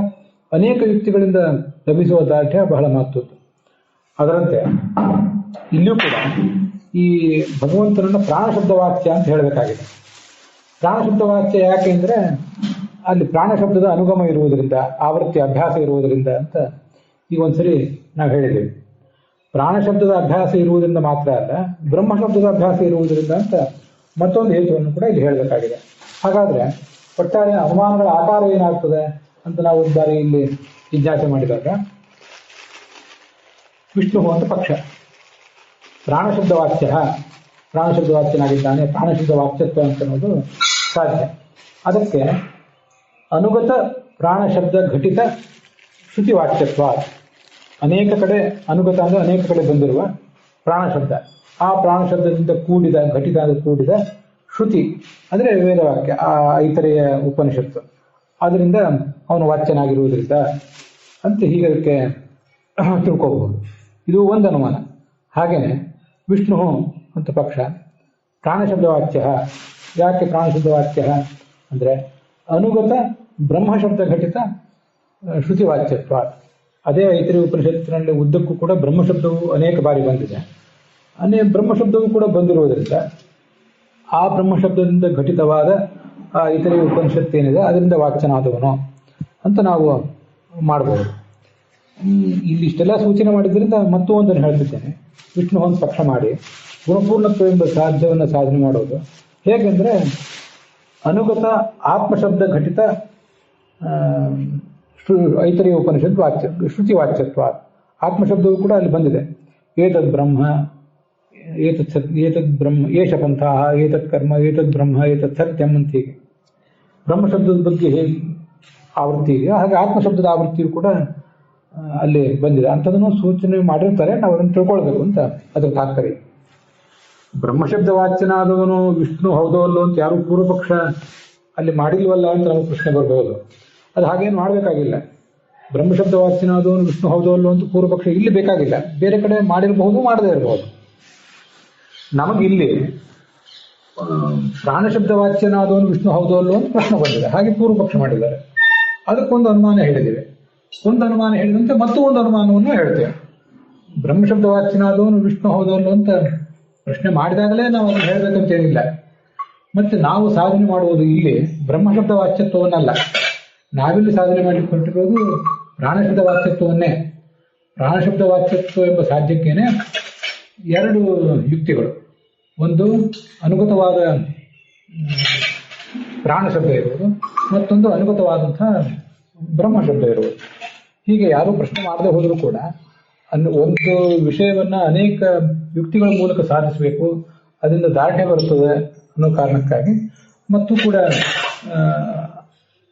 ಅನೇಕ ಯುಕ್ತಿಗಳಿಂದ ಲಭಿಸುವ ದಾರ್ಢ್ಯ ಬಹಳ ಮಹತ್ವದ್ದು. ಅದರಂತೆ ಇಲ್ಲಿಯೂ ಕೂಡ ಈ ಭಗವಂತನನ್ನ ಪ್ರಾಣಶಬ್ದವಾಚ್ಯ ಅಂತ ಹೇಳಬೇಕಾಗಿದೆ. ಪ್ರಾಣಶಬ್ದವಾಚ್ಯ ಯಾಕೆಂದ್ರೆ ಅಲ್ಲಿ ಪ್ರಾಣಶಬ್ದದ ಅನುಗಮ ಇರುವುದರಿಂದ, ಆವೃತ್ತಿ ಅಭ್ಯಾಸ ಇರುವುದರಿಂದ ಅಂತ ಈಗ ಒಂದ್ಸರಿ ನಾವು ಹೇಳಿದ್ದೇವೆ. ಪ್ರಾಣಶಬ್ದದ ಅಭ್ಯಾಸ ಇರುವುದರಿಂದ ಮಾತ್ರ ಅಲ್ಲ, ಬ್ರಹ್ಮಶಬ್ದದ ಅಭ್ಯಾಸ ಇರುವುದರಿಂದ ಅಂತ ಮತ್ತೊಂದು ಹೇತುವನ್ನು ಕೂಡ ಇಲ್ಲಿ ಹೇಳಬೇಕಾಗಿದೆ. ಹಾಗಾದ್ರೆ ಒಟ್ಟಾರೆ ಅನುಮಾನಗಳ ಆಕಾರ ಏನಾಗ್ತದೆ ಅಂತ ನಾವು ಒಂದು ಬಾರಿ ಇಲ್ಲಿ ಜಿಜ್ಞಾಸೆ ಮಾಡಿದಾಗ, ವಿಷ್ಣು ಅಂತ ಪಕ್ಷ ಪ್ರಾಣಶಬ್ದವಾಚ್ಯನಾಗಿದ್ದಾನೆ, ಪ್ರಾಣಶಬ್ದವಾಚ್ಯತ್ವ ಅಂತ ಅನ್ನೋದು ಸಾಧ್ಯ. ಅದಕ್ಕೆ ಅನುಗತ ಪ್ರಾಣಶಬ್ದ ಘಟಿತ ಶ್ರುತಿವಾಚ್ಯತ್ವ, ಅನೇಕ ಕಡೆ ಅನುಗತ ಅಂದ್ರೆ ಅನೇಕ ಕಡೆ ಬಂದಿರುವ ಪ್ರಾಣಶಬ್ದ, ಆ ಪ್ರಾಣಶಬ್ದದಿಂದ ಕೂಡಿದ ಘಟಿತ ಕೂಡಿದ ಶ್ರುತಿ ಅಂದ್ರೆ ವೇದವಾಕ್ಯ, ಆ ಐತರೆಯ ಉಪನಿಷತ್ತು, ಅದರಿಂದ ಅವನು ವಾಚ್ಯನಾಗಿರುವುದರಿಂದ ಅಂತ ಹೀಗೆ ಅದಕ್ಕೆ ತಿಳ್ಕೋಬಹುದು. ಇದು ಒಂದು ಅನುಮಾನ. ಹಾಗೇನೆ ವಿಷ್ಣು ಅಂತ ಪಕ್ಷ ಪ್ರಾಣಶಬ್ದವಾಚ್ಯ. ಯಾಕೆ ಪ್ರಾಣಶಬ್ದವಾಚ್ಯ ಅಂದ್ರೆ ಅನುಗತ ಬ್ರಹ್ಮಶಬ್ದ ಘಟಿತ ಶ್ರುತಿವಾಚ್ಯತ್ವ. ಅದೇ ಐತರೇಯ ಉಪನಿಷತ್ತಿನಲ್ಲಿ ಉದ್ದಕ್ಕೂ ಕೂಡ ಬ್ರಹ್ಮಶಬ್ದವು ಅನೇಕ ಬಾರಿ ಬಂದಿದೆ. ಬ್ರಹ್ಮಶಬ್ದವು ಕೂಡ ಬಂದಿರುವುದರಿಂದ ಆ ಬ್ರಹ್ಮಶಬ್ದದಿಂದ ಘಟಿತವಾದ ಆ ಐತರೇಯ ಉಪನಿಷತ್ತೇನಿದೆ ಅದರಿಂದ ವಾಚ್ಯನಾದವನು ಅಂತ ನಾವು ಮಾಡಬಹುದು. ಇಲ್ಲಿ ಇಷ್ಟೆಲ್ಲ ಸೂಚನೆ ಮಾಡಿದ್ರಿಂದ ಮತ್ತೂ ಒಂದನ್ನು ಹೇಳ್ತಿದ್ದೇನೆ. ವಿಷ್ಣು ಒಂದು ಪಕ್ಷ ಮಾಡಿ ಗುಣಪೂರ್ಣತ್ವ ಎಂಬ ಸಾಧ್ಯವನ್ನು ಸಾಧನೆ ಮಾಡೋದು ಹೇಗೆಂದ್ರೆ ಅನುಗತ ಆತ್ಮಶಬ್ದ ಘಟಿತ ಐತರೇಯ ಉಪನಿಷತ್ ವಾಚ್ಯ ಶ್ರುತಿ ವಾಚ್ಯತ್ವ. ಆತ್ಮಶಬ್ದವು ಕೂಡ ಅಲ್ಲಿ ಬಂದಿದೆ. ಏತದ್ ಬ್ರಹ್ಮ ಏತದ್ ಬ್ರಹ್ಮ ಏಷ ಪಂಥ ಏತತ್ ಕರ್ಮ ಏತದ್ ಬ್ರಹ್ಮ ಏತತ್ ಸತ್ಯಂ ಅಂತ ಹೀಗೆ ಬ್ರಹ್ಮಶಬ್ದದ ಬಗ್ಗೆ ಹೇಗೆ ಆವೃತ್ತಿ ಇದೆ, ಹಾಗೆ ಆತ್ಮಶಬ್ದದ ಆವೃತ್ತಿಯು ಕೂಡ ಅಲ್ಲಿ ಬಂದಿದೆ. ಅಂಥದನ್ನು ಸೂಚನೆ ಮಾಡಿರ್ತಾರೆ, ನಾವು ಅದನ್ನು ತಿಳ್ಕೊಳ್ಬೇಕು ಅಂತ ಅದರ ತಾತ್ಪರ್ಯ. ಬ್ರಹ್ಮಶಬ್ದ ವಾಚ್ಯನಾದವನು ವಿಷ್ಣು ಹೌದೋ ಅಲ್ಲೋ ಅಂತ ಯಾರು ಪೂರ್ವಪಕ್ಷ ಅಲ್ಲಿ ಮಾಡಿಲ್ವಲ್ಲ ಅಂತ ನಮಗೆ ಪ್ರಶ್ನೆ ಬರಬಹುದು. ಅದು ಹಾಗೇನು ಮಾಡಬೇಕಾಗಿಲ್ಲ. ಬ್ರಹ್ಮಶಬ್ದ ವಾಚ್ಯನಾದವನು ವಿಷ್ಣು ಹೌದೋ ಅಲ್ಲೋ ಅಂತ ಪೂರ್ವಪಕ್ಷ ಇಲ್ಲಿ ಬೇಕಾಗಿಲ್ಲ. ಬೇರೆ ಕಡೆ ಮಾಡಿರಬಹುದು, ಮಾಡದೇ ಇರಬಹುದು. ನಮಗಿಲ್ಲಿ ಪ್ರಾಣಶಬ್ದ ವಾಚ್ಯನಾದವನು ವಿಷ್ಣು ಹೌದೋ ಅಲ್ಲೋ ಅಂತ ಪ್ರಶ್ನೆ ಬಂದಿದೆ, ಹಾಗೆ ಪೂರ್ವಪಕ್ಷ ಮಾಡಿದ್ದಾರೆ. ಅದಕ್ಕೊಂದು ಅನುಮಾನ ಹೇಳಿದ್ದೇವೆ. ಒಂದು ಅನುಮಾನ ಹೇಳಿದಂತೆ ಮತ್ತೂ ಒಂದು ಅನುಮಾನವನ್ನು ಹೇಳ್ತೇವೆ. ಬ್ರಹ್ಮಶಬ್ದ ವಾಚ್ಯನಾದವನು ವಿಷ್ಣು ಹೌದೋ ಅಲ್ಲೋ ಅಂತ ಪ್ರಶ್ನೆ ಮಾಡಿದಾಗಲೇ ನಾವು ಅದನ್ನು ಹೇಳಬೇಕಂತೇನಿಲ್ಲ. ಮತ್ತೆ ನಾವು ಸಾಧನೆ ಮಾಡುವುದು ಇಲ್ಲಿ ಬ್ರಹ್ಮಶಬ್ದ ವಾಚ್ಯತ್ವವನ್ನಲ್ಲ. ನಾವಿಲ್ಲಿ ಸಾಧನೆ ಮಾಡಲಿಕ್ಕೆ ಹೊರಟಿರೋದು ಪ್ರಾಣಶಬ್ದ ವಾಚ್ಯತ್ವವನ್ನೇ. ಪ್ರಾಣಶಬ್ದ ವಾಚ್ಯತ್ವ ಎಂಬ ಸಾಧ್ಯಕ್ಕೇನೆ ಎರಡು ಯುಕ್ತಿಗಳು. ಒಂದು ಅನುಗತವಾದ ಪ್ರಾಣಶಬ್ದ ಇರುವುದು, ಮತ್ತೊಂದು ಅನುಗತವಾದಂತಹ ಬ್ರಹ್ಮಶಬ್ದ ಇರುವುದು. ಹೀಗೆ ಯಾರೂ ಪ್ರಶ್ನೆ ಮಾಡದೆ ಹೋದರೂ ಕೂಡ ಒಂದು ವಿಷಯವನ್ನ ಅನೇಕ ಯುಕ್ತಿಗಳ ಮೂಲಕ ಸಾಧಿಸಬೇಕು, ಅದರಿಂದ ದಾರ್ಢ್ಯ ಬರುತ್ತದೆ ಅನ್ನೋ ಕಾರಣಕ್ಕಾಗಿ ಮತ್ತು ಕೂಡ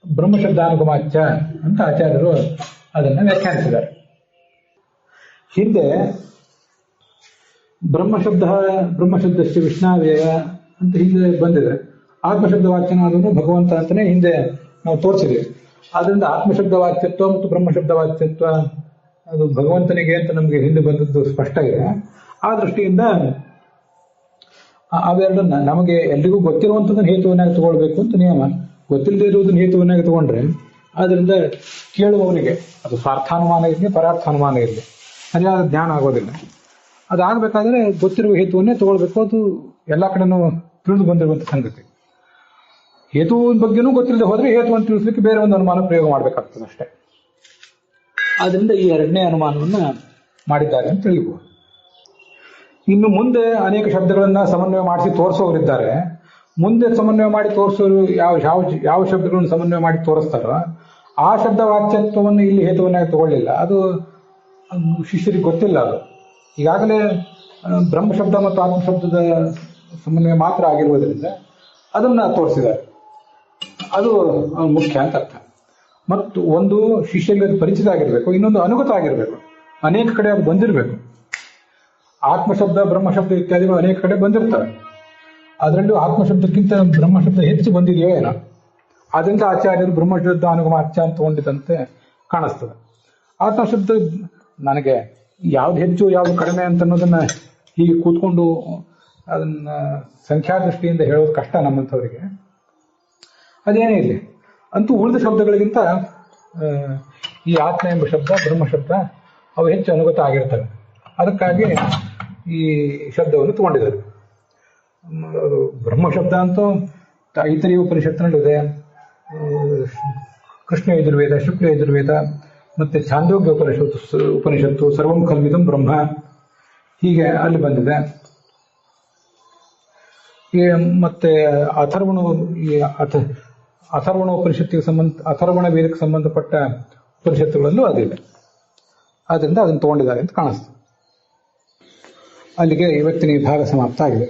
ಬ್ರಹ್ಮಶಬ್ದಾನುಗಮಾಚ್ಯ ಅಂತ ಆಚಾರ್ಯರು ಅದನ್ನು ವ್ಯಾಖ್ಯಾನಿಸಿದ್ದಾರೆ. ಹಿಂದೆ ಬ್ರಹ್ಮಶಬ್ದಕ್ಕೆ ವಿಷ್ಣಾವೇವ ಅಂತ ಹಿಂದೆ ಬಂದಿದೆ. ಆತ್ಮಶಬ್ದ ವಾಚ್ಯನಾದನು ಭಗವಂತ ಅಂತಾನೆ ಹಿಂದೆ ನಾವು ತೋರಿಸಿದ್ದೀವಿ. ಆದ್ರಿಂದ ಆತ್ಮಶಬ್ದ ವಾಚ್ಯತ್ವ ಮತ್ತು ಬ್ರಹ್ಮಶಬ್ದ ವಾಚ್ಯತ್ವ ಅದು ಭಗವಂತನಿಗೆ ಅಂತ ನಮಗೆ ಹಿಂದೆ ಬಂದದ್ದು ಸ್ಪಷ್ಟ ಇದೆ. ಆ ದೃಷ್ಟಿಯಿಂದ ಅವೆರಡನ್ನ ನಮಗೆ ಎಲ್ರಿಗೂ ಗೊತ್ತಿರುವಂಥದ್ದನ್ನು ಹೇತುವನ್ನಾಗಿ ತಗೊಳ್ಬೇಕು ಅಂತ ನಿಯಮ. ಗೊತ್ತಿಲ್ಲದೆ ಇರುವುದನ್ನು ಹೇತುವನ್ನಾಗಿ ತಗೊಂಡ್ರೆ ಅದರಿಂದ ಕೇಳುವವನಿಗೆ ಅದು ಸ್ವಾರ್ಥಾನುಮಾನ ಇರಲಿ ಪರಾರ್ಥಾನುಮಾನ ಇರಲಿ ಸರಿಯಾದ ಜ್ಞಾನ ಆಗೋದಿಲ್ಲ. ಅದಾಗಬೇಕಾದ್ರೆ ಗೊತ್ತಿರುವ ಹೇತುವನ್ನೇ ತಗೊಳ್ಬೇಕು. ಅದು ಎಲ್ಲ ಕಡೆನೂ ತಿಳಿದು ಬಂದಿರುವಂಥ ಸಂಗತಿ. ಹೇತುವಿನ ಬಗ್ಗೆನೂ ಗೊತ್ತಿಲ್ಲದೆ ಹೋದ್ರೆ ಹೇತುವನ್ನು ತಿಳಿಸ್ಲಿಕ್ಕೆ ಬೇರೆ ಒಂದು ಅನುಮಾನ ಪ್ರಯೋಗ ಮಾಡಬೇಕಾಗ್ತದೆ ಅಷ್ಟೇ. ಆದ್ರಿಂದ ಈ ಎರಡನೇ ಅನುಮಾನವನ್ನ ಮಾಡಿದ್ದಾರೆ ಅಂತ ತಿಳಿಬಹುದು. ಇನ್ನು ಮುಂದೆ ಅನೇಕ ಶಬ್ದಗಳನ್ನ ಸಮನ್ವಯ ಮಾಡಿಸಿ ತೋರಿಸೋರಿದ್ದಾರೆ. ಮುಂದೆ ಸಮನ್ವಯ ಮಾಡಿ ತೋರಿಸೋರು ಯಾವ ಶಬ್ದಗಳನ್ನು ಸಮನ್ವಯ ಮಾಡಿ ತೋರಿಸ್ತಾರೋ ಆ ಶಬ್ದ ವಾಚ್ಯತ್ವವನ್ನು ಇಲ್ಲಿ ಹೇತುವನ್ನಾಗಿ ತಗೊಳ್ಳಿಲ್ಲ. ಅದು ಶಿಷ್ಯರಿಗೆ ಗೊತ್ತಿಲ್ಲ. ಅದು ಈಗಾಗಲೇ ಬ್ರಹ್ಮಶಬ್ದ ಮತ್ತು ಆತ್ಮಶಬ್ದದ ಸಮನ್ವಯ ಮಾತ್ರ ಆಗಿರುವುದರಿಂದ ಅದನ್ನ ತೋರಿಸಿದ್ದಾರೆ. ಅದು ಮುಖ್ಯ ಅಂತ ಅರ್ಥ. ಮತ್ತು ಒಂದು ಶಿಷ್ಯರಿಗೆ ಪರಿಚಿತ ಆಗಿರಬೇಕು, ಇನ್ನೊಂದು ಅನುಗತ ಆಗಿರಬೇಕು. ಅನೇಕ ಕಡೆ ಅದು ಬಂದಿರಬೇಕು. ಆತ್ಮಶಬ್ದ ಬ್ರಹ್ಮಶಬ್ದ ಇತ್ಯಾದಿಗಳು ಅನೇಕ ಕಡೆ ಬಂದಿರ್ತವೆ. ಅದರಲ್ಲೂ ಆತ್ಮಶಬ್ದಕ್ಕಿಂತ ಬ್ರಹ್ಮಶಬ್ದ ಹೆಚ್ಚು ಬಂದಿದೆಯೋ ಏನೋ. ಆದ್ರಿಂದ ಆಚಾರ್ಯರು ಬ್ರಹ್ಮಶಬ್ದ ಅನುಗಮಾಚ್ಯ ಅಂತ ತಗೊಂಡಿದ್ದಂತೆ ಕಾಣಿಸ್ತದೆ. ಆತ್ಮಶಬ್ದ ನನಗೆ ಯಾವ್ದು ಹೆಚ್ಚು ಯಾವ್ದು ಕಡಿಮೆ ಅಂತ ಅನ್ನೋದನ್ನ ಹೀಗೆ ಕೂತ್ಕೊಂಡು ಅದನ್ನ ಸಂಖ್ಯಾ ದೃಷ್ಟಿಯಿಂದ ಹೇಳೋದು ಕಷ್ಟ ನಮ್ಮಂಥವರಿಗೆ. ಅದೇನೇ ಇಲ್ಲಿ ಅಂತೂ ಉಳಿದ ಶಬ್ದಗಳಿಗಿಂತ ಈ ಆತ್ಮ ಎಂಬ ಶಬ್ದ ಬ್ರಹ್ಮಶಬ್ದ ಅವು ಹೆಚ್ಚು ಅನುಗತ ಆಗಿರ್ತವೆ. ಅದಕ್ಕಾಗಿ ಈ ಶಬ್ದವನ್ನು ತಗೊಂಡಿದ್ದಾರೆ. ಬ್ರಹ್ಮಶಬ್ದ ಅಂತೂ ಐತರಿಯ ಉಪನಿಷತ್ತಿನಲ್ಲಿದೆ. ಕೃಷ್ಣ ಯಜುರ್ವೇದ, ಶುಕ್ಲ ಯಜುರ್ವೇದ, ಮತ್ತೆ ಛಾಂದೋಗ್ಯ ಉಪನಿಷತ್ತು ಸರ್ವಂ ಕಲ್ವಿದಂ ಬ್ರಹ್ಮ ಹೀಗೆ ಅಲ್ಲಿ ಬಂದಿದೆ. ಮತ್ತೆ ಅಥರ್ವಣ ಉಪನಿಷತ್ತಿಗೆ ಅಥರ್ವಣ ವೇದಕ್ಕೆ ಸಂಬಂಧಪಟ್ಟ ಉಪನಿಷತ್ತುಗಳಲ್ಲೂ ಅದಿದೆ. ಆದ್ದರಿಂದ ಅದನ್ನು ತಗೊಂಡಿದ್ದಾರೆ ಅಂತ ಕಾಣಿಸ್ತು. ಅಲ್ಲಿಗೆ ಇವತ್ತಿನ ಈ ಭಾಗ ಸಮಾಪ್ತ ಆಗಿದೆ.